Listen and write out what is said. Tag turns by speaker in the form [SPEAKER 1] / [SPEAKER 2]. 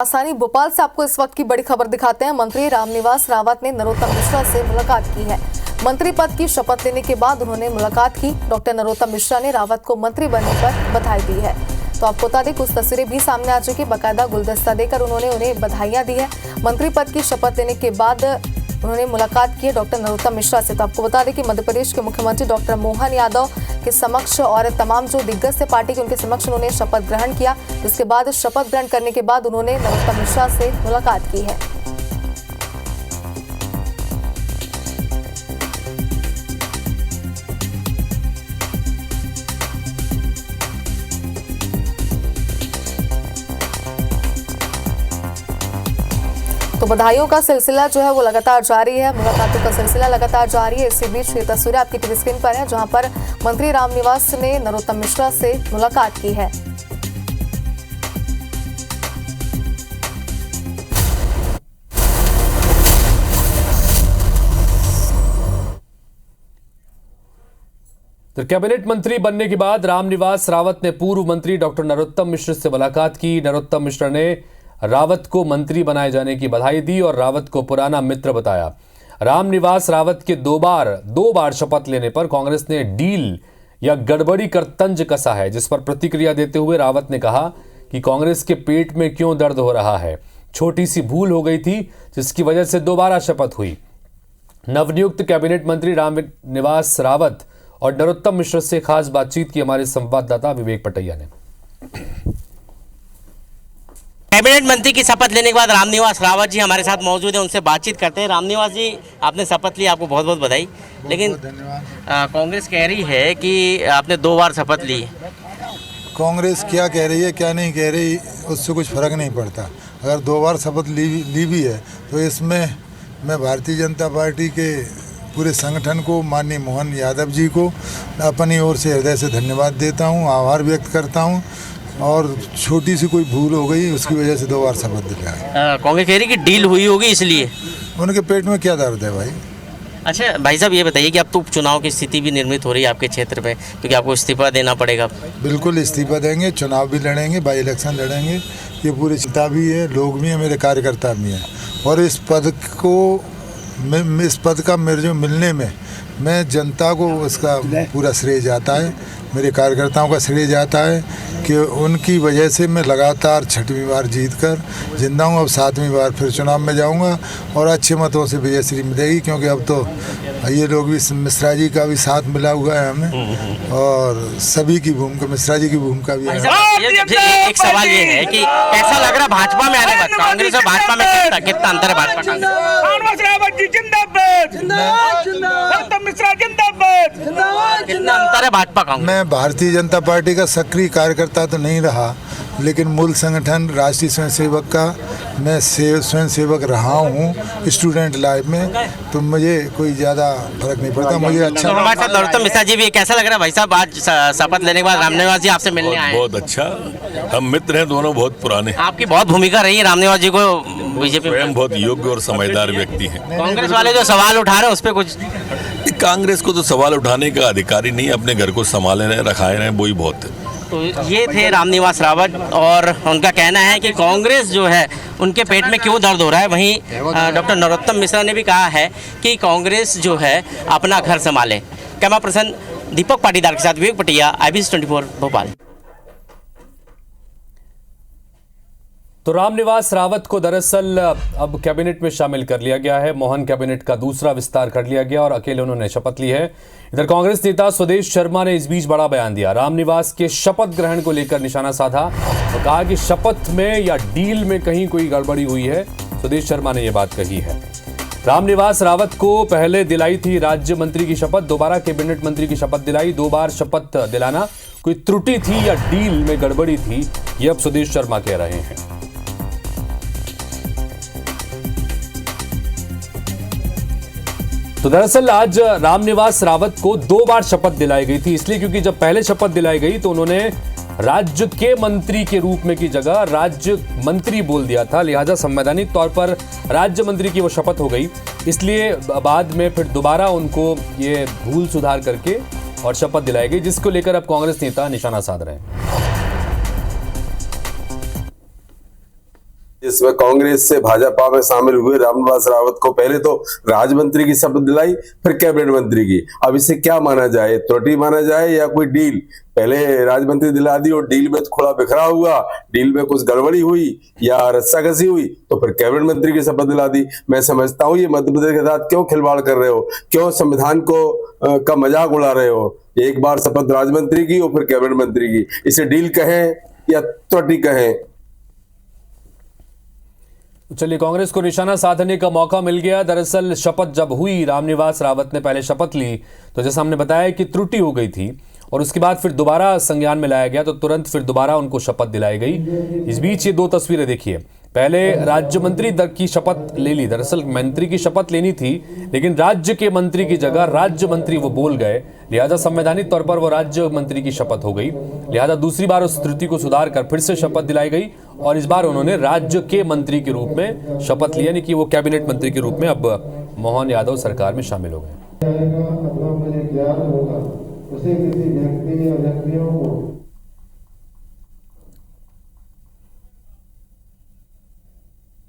[SPEAKER 1] राजधानी भोपाल से आपको इस वक्त की बड़ी खबर दिखाते हैं। मंत्री रामनिवास रावत ने नरोत्तम मिश्रा से मुलाकात की है। मंत्री पद की शपथ लेने के बाद उन्होंने मुलाकात की। डॉक्टर नरोत्तम मिश्रा ने रावत को मंत्री बनने पर बधाई दी है। तो आपको बता दें कुछ तस्वीरें भी सामने आ चुकी, बाकायदा गुलदस्ता देकर उन्होंने उन्हें बधाइयां दी है। मंत्री पद की शपथ लेने के बाद उन्होंने मुलाकात की है डॉक्टर नरोत्तम मिश्रा से। तो आपको बता दें कि मध्य प्रदेश के मुख्यमंत्री डॉक्टर मोहन यादव के समक्ष और तमाम जो दिग्गज थे पार्टी के, उनके समक्ष उन्होंने शपथ ग्रहण किया। इसके बाद शपथ ग्रहण करने के बाद उन्होंने नरोत्तम मिश्रा से मुलाकात की है। तो बधाइयों का सिलसिला जो है वो लगातार जारी है, मुलाकातों का सिलसिला लगातार जारी है। इसी बीच ये तस्वीरें आपकी टीवी स्क्रीन पर है, जहां पर मंत्री रामनिवास ने नरोत्तम मिश्रा से मुलाकात की है।
[SPEAKER 2] तो कैबिनेट मंत्री बनने के बाद रामनिवास रावत ने पूर्व मंत्री डॉक्टर नरोत्तम मिश्र से मुलाकात की। नरोत्तम मिश्र ने रावत को मंत्री बनाए जाने की बधाई दी और रावत को पुराना मित्र बताया। रामनिवास रावत के दो बार शपथ लेने पर कांग्रेस ने डील या गड़बड़ी कर तंज कसा है, जिस पर प्रतिक्रिया देते हुए रावत ने कहा कि कांग्रेस के पेट में क्यों दर्द हो रहा है, छोटी सी भूल हो गई थी जिसकी वजह से दोबारा शपथ हुई। नवनियुक्त कैबिनेट मंत्री रामनिवास रावत और नरोत्तम मिश्र से खास बातचीत की हमारे संवाददाता विवेक पटैया ने।
[SPEAKER 3] कैबिनेट मंत्री की शपथ लेने के बाद रामनिवास रावत जी हमारे साथ मौजूद हैं, उनसे बातचीत करते हैं। रामनिवास जी, आपने शपथ ली, आपको बहुत बहुत बधाई। लेकिन कांग्रेस कह रही है कि आपने 2 बार शपथ ली।
[SPEAKER 4] कांग्रेस क्या कह रही है क्या नहीं कह रही उससे कुछ फर्क नहीं पड़ता। अगर 2 बार शपथ ली भी है तो इसमें मैं भारतीय जनता पार्टी के पूरे संगठन को, माननीय मोहन यादव जी को अपनी ओर से हृदय से धन्यवाद देता हूँ, आभार व्यक्त करता हूँ। और छोटी सी कोई भूल हो गई उसकी वजह से 2 बार शपथ दिलाया।
[SPEAKER 3] कांग्रेस कह रही कि डील हुई होगी इसलिए।
[SPEAKER 4] उनके पेट में क्या दर्द है भाई?
[SPEAKER 3] अच्छा भाई साहब, ये बताइए कि अब तो चुनाव की स्थिति भी निर्मित हो रही है आपके क्षेत्र में, क्योंकि आपको इस्तीफा देना पड़ेगा।
[SPEAKER 4] बिल्कुल इस्तीफा देंगे, चुनाव भी लड़ेंगे, बाई इलेक्शन लड़ेंगे। ये पूरी चिंता भी है, लोग भी हैं, मेरे कार्यकर्ता भी हैं। और इस पद का मेरे जो मिलने में मैं जनता को उसका पूरा श्रेय जाता है, मेरे कार्यकर्ताओं का श्रेय जाता है कि उनकी वजह से मैं लगातार 6वीं बार जीतकर जिंदा हूँ। अब 7वीं बार फिर चुनाव में जाऊँगा और अच्छे मतों से विजयश्री मिलेगी, क्योंकि अब तो ये लोग भी, मिश्रा जी का भी साथ मिला हुआ है हमें और सभी की भूमिका, मिश्रा जी की भूमिका भी है।
[SPEAKER 3] एक सवाल ये है कि कैसा लग रहा है भाजपा में आने के बाद, कांग्रेस और भाजपा में कितना अंतर है? भाजपा कितना अंतर है भाजपा कांग्रेस?
[SPEAKER 4] मैं भारतीय जनता पार्टी का सक्रिय कार्यकर्ता तो नहीं रहा, लेकिन मूल संगठन राष्ट्रीय स्वयंसेवक का मैं स्वयंसेवक रहा हूँ स्टूडेंट लाइफ में, तो मुझे कोई ज़्यादा फर्क नहीं पड़ता। मुझे अच्छा।
[SPEAKER 3] हमारे साथ नरोत्तम मिश्रा जी भी, कैसा लग रहा है भाई साहब आज शपथ लेने के बाद रामनिवास जी आपसे मिलने आए?
[SPEAKER 5] बहुत अच्छा, हम मित्र हैं दोनों, बहुत पुराने।
[SPEAKER 3] आपकी बहुत भूमिका रही है रामनिवास जी को बीजेपी में।
[SPEAKER 5] बहुत योग्य और समझदार व्यक्ति हैं।
[SPEAKER 3] कांग्रेस वाले जो सवाल उठा रहे हैं उस पर कुछ?
[SPEAKER 5] कांग्रेस को तो सवाल उठाने का अधिकार ही नहीं, अपने घर को संभाले रहे, रखाए रहे, वही बहुत है।
[SPEAKER 3] तो ये थे रामनिवास रावत और उनका कहना है कि कांग्रेस जो है उनके पेट में क्यों दर्द हो रहा है। वहीं डॉक्टर नरोत्तम मिश्रा ने भी कहा है कि कांग्रेस जो है अपना घर संभाले। कैमरा पर्सन दीपक पाटीदार के साथ विवेक पटिया, IBC 24 भोपाल।
[SPEAKER 2] तो रामनिवास रावत को दरअसल अब कैबिनेट में शामिल कर लिया गया है। मोहन कैबिनेट का दूसरा विस्तार कर लिया गया और अकेले उन्होंने शपथ ली है। इधर कांग्रेस नेता सुदेश शर्मा ने इस बीच बड़ा बयान दिया। रामनिवास के शपथ ग्रहण को लेकर निशाना साधा और कहा कि शपथ में या डील में कहीं कोई गड़बड़ी हुई है। सुदेश शर्मा ने यह बात कही है। रामनिवास रावत को पहले दिलाई थी राज्य मंत्री की शपथ, दोबारा कैबिनेट मंत्री की शपथ दिलाई। 2 बार शपथ दिलाना कोई त्रुटि थी या डील में गड़बड़ी थी, यह अब सुदेश शर्मा कह रहे हैं। तो दरअसल आज रामनिवास रावत को 2 बार शपथ दिलाई गई थी, इसलिए क्योंकि जब पहले शपथ दिलाई गई तो उन्होंने राज्य के मंत्री के रूप में की जगह राज्य मंत्री बोल दिया था, लिहाजा संवैधानिक तौर पर राज्य मंत्री की वो शपथ हो गई। इसलिए बाद में फिर दोबारा उनको ये भूल सुधार करके और शपथ दिलाई गई, जिसको लेकर अब कांग्रेस नेता निशाना साध रहे हैं।
[SPEAKER 6] इसमें कांग्रेस से भाजपा में शामिल हुए रामनिवास रावत को पहले तो राज्य मंत्री की शपथ दिलाई, फिर कैबिनेट मंत्री की। अब इसे क्या माना जाए, त्रुटि माना जाए या कोई डील? पहले राज्य मंत्री दिला दी और डील में थोड़ा बिखरा हुआ, डील में कुछ गड़बड़ी हुई या रस्साकसी हुई तो फिर कैबिनेट मंत्री की शपथ दिला दी। मैं समझता हूँ ये मध्य प्रदेश के साथ क्यों खिलवाड़ कर रहे हो, क्यों संविधान को का मजाक उड़ा रहे हो। एक बार शपथ राज्य मंत्री की और फिर कैबिनेट मंत्री की, इसे डील कहें या त्रुटि कहें।
[SPEAKER 2] चलिए, कांग्रेस को निशाना साधने का मौका मिल गया। दरअसल शपथ जब हुई, रामनिवास रावत ने पहले शपथ ली तो जैसा हमने बताया कि त्रुटि हो गई थी और उसके बाद फिर दोबारा संज्ञान में लाया गया तो तुरंत फिर दोबारा उनको शपथ दिलाई गई। इस बीच ये दो तस्वीरें देखिए, पहले राज्य मंत्री की शपथ ले ली। दरअसल मंत्री की शपथ लेनी थी लेकिन राज्य के मंत्री की जगह राज्य मंत्री वो बोल गए, लिहाजा संवैधानिक तौर पर वो राज्य मंत्री की शपथ हो गई। लिहाजा दूसरी बार उस त्रुटि को सुधार कर फिर से शपथ दिलाई गई और इस बार उन्होंने राज्य के मंत्री के रूप में शपथ लिया, यानी कि वो कैबिनेट मंत्री के रूप में अब मोहन यादव सरकार में शामिल हो गए।
[SPEAKER 7] उसे किसी व्यक्ति या व्यक्तियों को